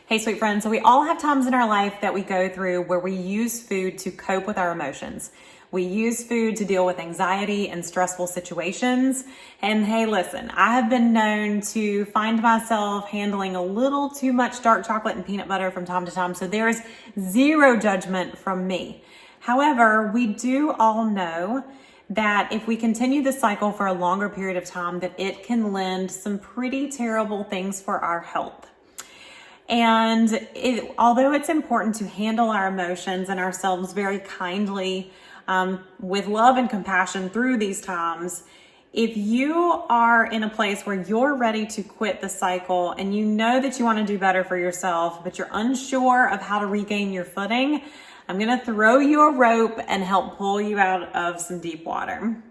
Hey, sweet friends. So we all have times in our life that we go through where we use food to cope with our emotions. We use food to deal with anxiety and stressful situations. And hey, listen, I have been known to find myself handling a little too much dark chocolate and peanut butter from time to time. So there is zero judgment from me. However, we do all know that if we continue this cycle for a longer period of time, that it can lend some pretty terrible things for our health. And although it's important to handle our emotions and ourselves very kindly, with love and compassion through these times, if you are in a place where you're ready to quit the cycle and you know that you want to do better for yourself, but you're unsure of how to regain your footing, I'm going to throw you a rope and help pull you out of some deep water.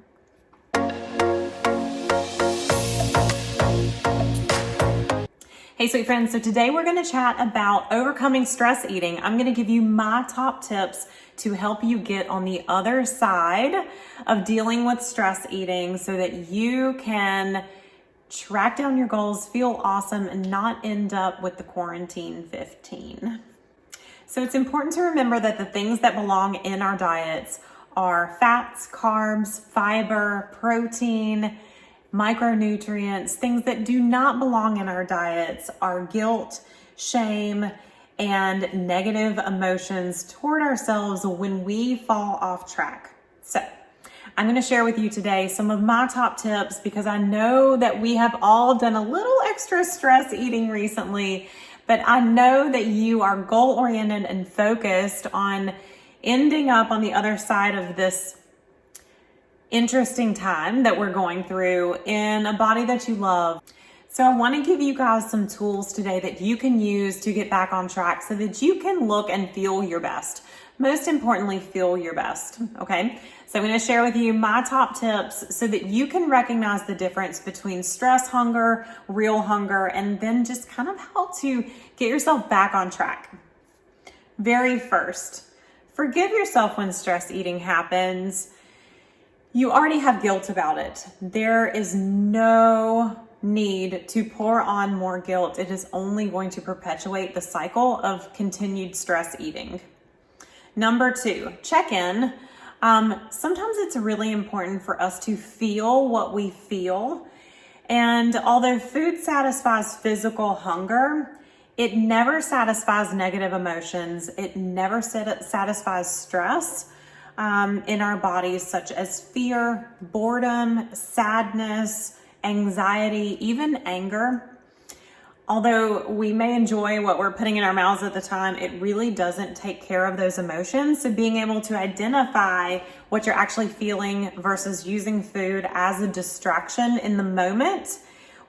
Hey, sweet friends. So today we're going to chat about overcoming stress eating. I'm going to give you my top tips to help you get on the other side of dealing with stress eating so that you can track down your goals, feel awesome, and not end up with the quarantine 15. So it's important to remember that the things that belong in our diets are fats, carbs, fiber, protein, micronutrients. Things that do not belong in our diets are guilt, shame, and negative emotions toward ourselves when we fall off track. So I'm going to share with you today some of my top tips because I know that we have all done a little extra stress eating recently, but I know that you are goal-oriented and focused on ending up on the other side of this interesting time that we're going through in a body that you love. So I want to give you guys some tools today that you can use to get back on track so that you can look and feel your best. Most importantly, feel your best. Okay. So I'm going to share with you my top tips so that you can recognize the difference between stress hunger, real hunger, and then just kind of how to get yourself back on track. Very first, forgive yourself when stress eating happens. You already have guilt about it. There is no need to pour on more guilt. It is only going to perpetuate the cycle of continued stress eating. Number two, check in. Sometimes it's really important for us to feel what we feel. And although food satisfies physical hunger, it never satisfies negative emotions. It never satisfies stress in our bodies, such as fear, boredom, sadness, anxiety, even anger. Although we may enjoy what we're putting in our mouths at the time, it really doesn't take care of those emotions. So being able to identify what you're actually feeling versus using food as a distraction in the moment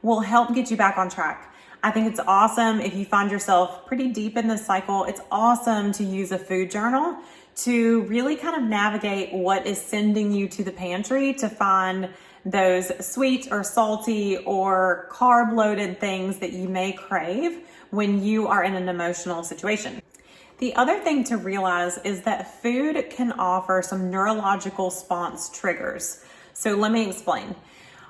will help get you back on track. I think it's awesome if you find yourself pretty deep in this cycle. It's awesome to use a food journal to really kind of navigate what is sending you to the pantry to find those sweet or salty or carb-loaded things that you may crave when you are in an emotional situation. The other thing to realize is that food can offer some neurological response triggers. So let me explain.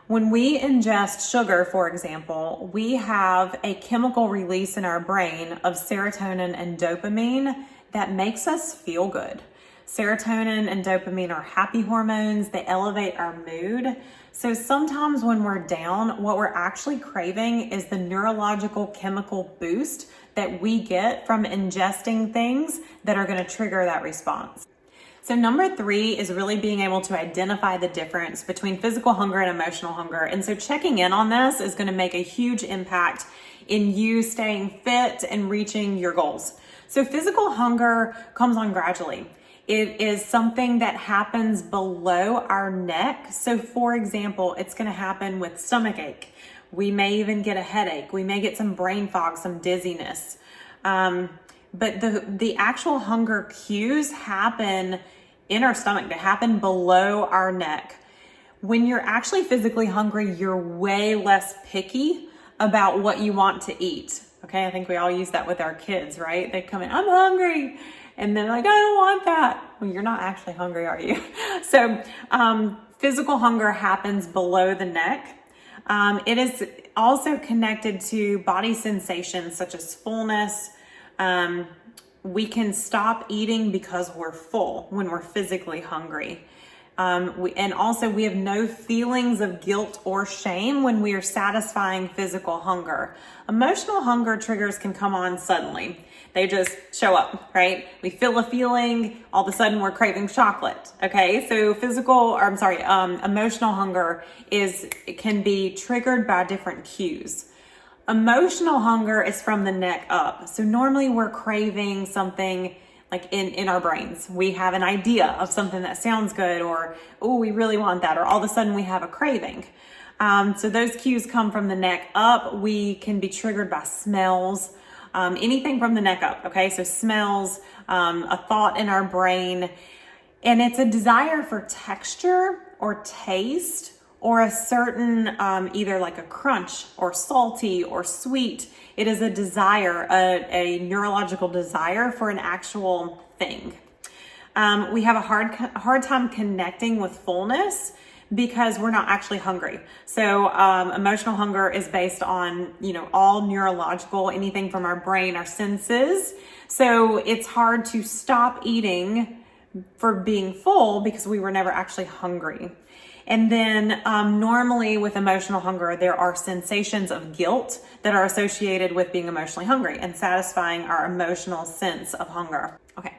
When we ingest sugar, for example, we have a chemical release in our brain of serotonin and dopamine that makes us feel good. Serotonin and dopamine are happy hormones. They elevate our mood. So sometimes when we're down, what we're actually craving is the neurological chemical boost that we get from ingesting things that are going to trigger that response. So number three is really being able to identify the difference between physical hunger and emotional hunger. And so checking in on this is going to make a huge impact in you staying fit and reaching your goals. So physical hunger comes on gradually. It is something that happens below our neck. So for example, it's going to happen with stomach ache. We may even get a headache. We may get some brain fog, some dizziness. But the actual hunger cues happen in our stomach. They happen below our neck. When you're actually physically hungry, you're way less picky about what you want to eat. Okay, I think we all use that with our kids, right? They come in, I'm hungry. And then like, I don't want that. Well, you're not actually hungry, are you? So physical hunger happens below the neck. It is also connected to body sensations such as fullness, We can stop eating because we're full when we're physically hungry. And also we have no feelings of guilt or shame when we are satisfying physical hunger. Emotional hunger triggers can come on suddenly. They just show up, right? We feel a feeling, all of a sudden we're craving chocolate. Okay, so emotional hunger can be triggered by different cues. Emotional hunger is from the neck up. So normally we're craving something like in our brains. We have an idea of something that sounds good, or, oh, we really want that, or all of a sudden we have a craving. So those cues come from the neck up. We can be triggered by smells, anything from the neck up. Okay, so smells, a thought in our brain, and it's a desire for texture or taste, or a certain, either like a crunch or salty or sweet. It is a desire, a neurological desire for an actual thing. We have a hard time connecting with fullness because we're not actually hungry. So emotional hunger is based on, all neurological, anything from our brain, our senses. So it's hard to stop eating for being full because we were never actually hungry. And then normally with emotional hunger, there are sensations of guilt that are associated with being emotionally hungry and satisfying our emotional sense of hunger. Okay,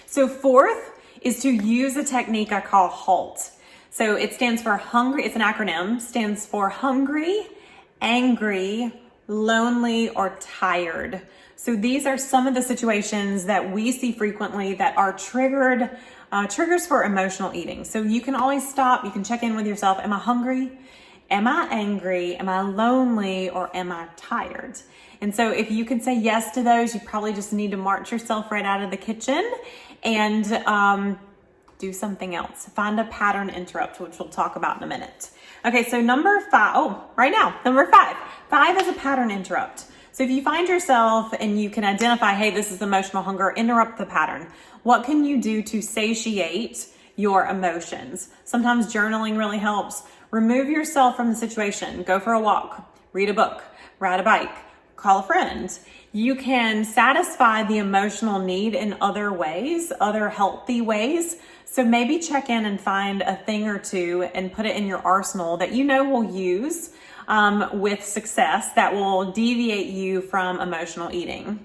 so fourth is to use a technique I call Halt. So it stands for hungry, it's an acronym, stands for hungry, angry, lonely, or tired. So these are some of the situations that we see frequently that are triggers for emotional eating. So you can always stop, you can check in with yourself. Am I hungry? Am I angry? Am I lonely? Or am I tired? And so if you can say yes to those, you probably just need to march yourself right out of the kitchen and do something else. Find a pattern interrupt, which we'll talk about in a minute. Okay, so number five. Five is a pattern interrupt. So if you find yourself and you can identify, hey, this is emotional hunger, interrupt the pattern. What can you do to satiate your emotions? Sometimes journaling really helps. Remove yourself from the situation. Go for a walk, read a book, ride a bike, call a friend. You can satisfy the emotional need in other ways, other healthy ways. So maybe check in and find a thing or two and put it in your arsenal that will use with success that will deviate you from emotional eating.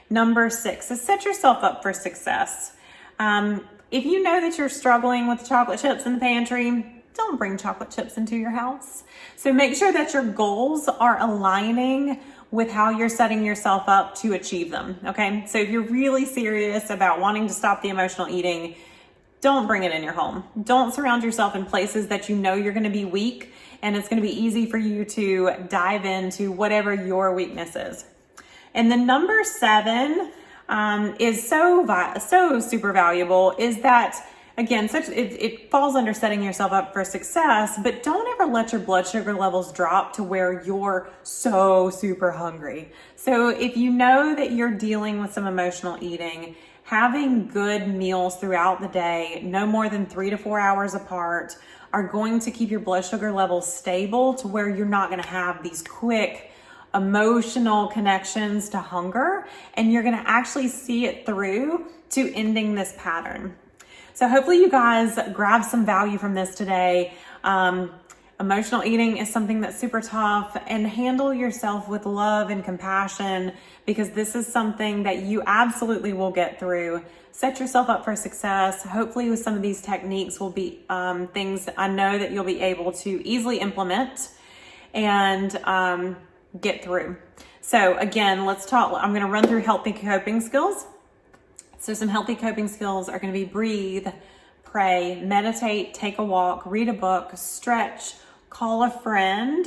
Number 6 is set yourself up for success. If you know that you're struggling with chocolate chips in the pantry, don't bring chocolate chips into your house. So make sure that your goals are aligning with how you're setting yourself up to achieve them. Okay, so if you're really serious about wanting to stop the emotional eating, don't bring it in your home. Don't surround yourself in places that you're going to be weak, and it's going to be easy for you to dive into whatever your weakness is. And the number 7 is so super valuable, is that, again, it falls under setting yourself up for success, but don't ever let your blood sugar levels drop to where you're so super hungry. So if you know that you're dealing with some emotional eating, having good meals throughout the day, no more than 3 to 4 hours apart, are going to keep your blood sugar levels stable to where you're not going to have these quick emotional connections to hunger, and you're going to actually see it through to ending this pattern. So hopefully you guys grab some value from this today. Emotional eating is something that's super tough, and handle yourself with love and compassion, because this is something that you absolutely will get through. Set yourself up for success. Hopefully with some of these techniques will be things I know that you'll be able to easily implement and get through. So again, let's talk. I'm going to run through healthy coping skills. So some healthy coping skills are going to be breathe, pray, meditate, take a walk, read a book, stretch, call a friend,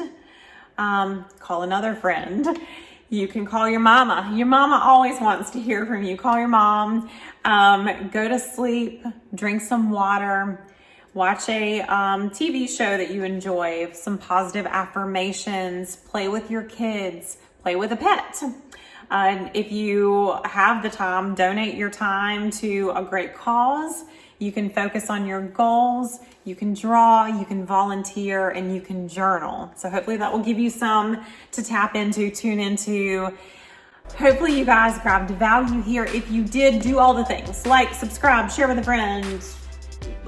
call another friend. You can call your mama. Your mama always wants to hear from you. Call your mom, go to sleep, drink some water, watch a TV show that you enjoy, some positive affirmations, play with your kids, play with a pet. If you have the time, donate your time to a great cause. You can focus on your goals, you can draw, you can volunteer, and you can journal. So hopefully that will give you some to tap into, tune into. Hopefully you guys grabbed value here. If you did, do all the things, like, subscribe, share with a friend,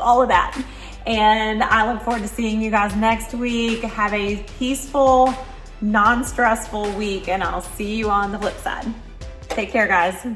all of that. And I look forward to seeing you guys next week. Have a peaceful, non-stressful week, and I'll see you on the flip side. Take care, guys.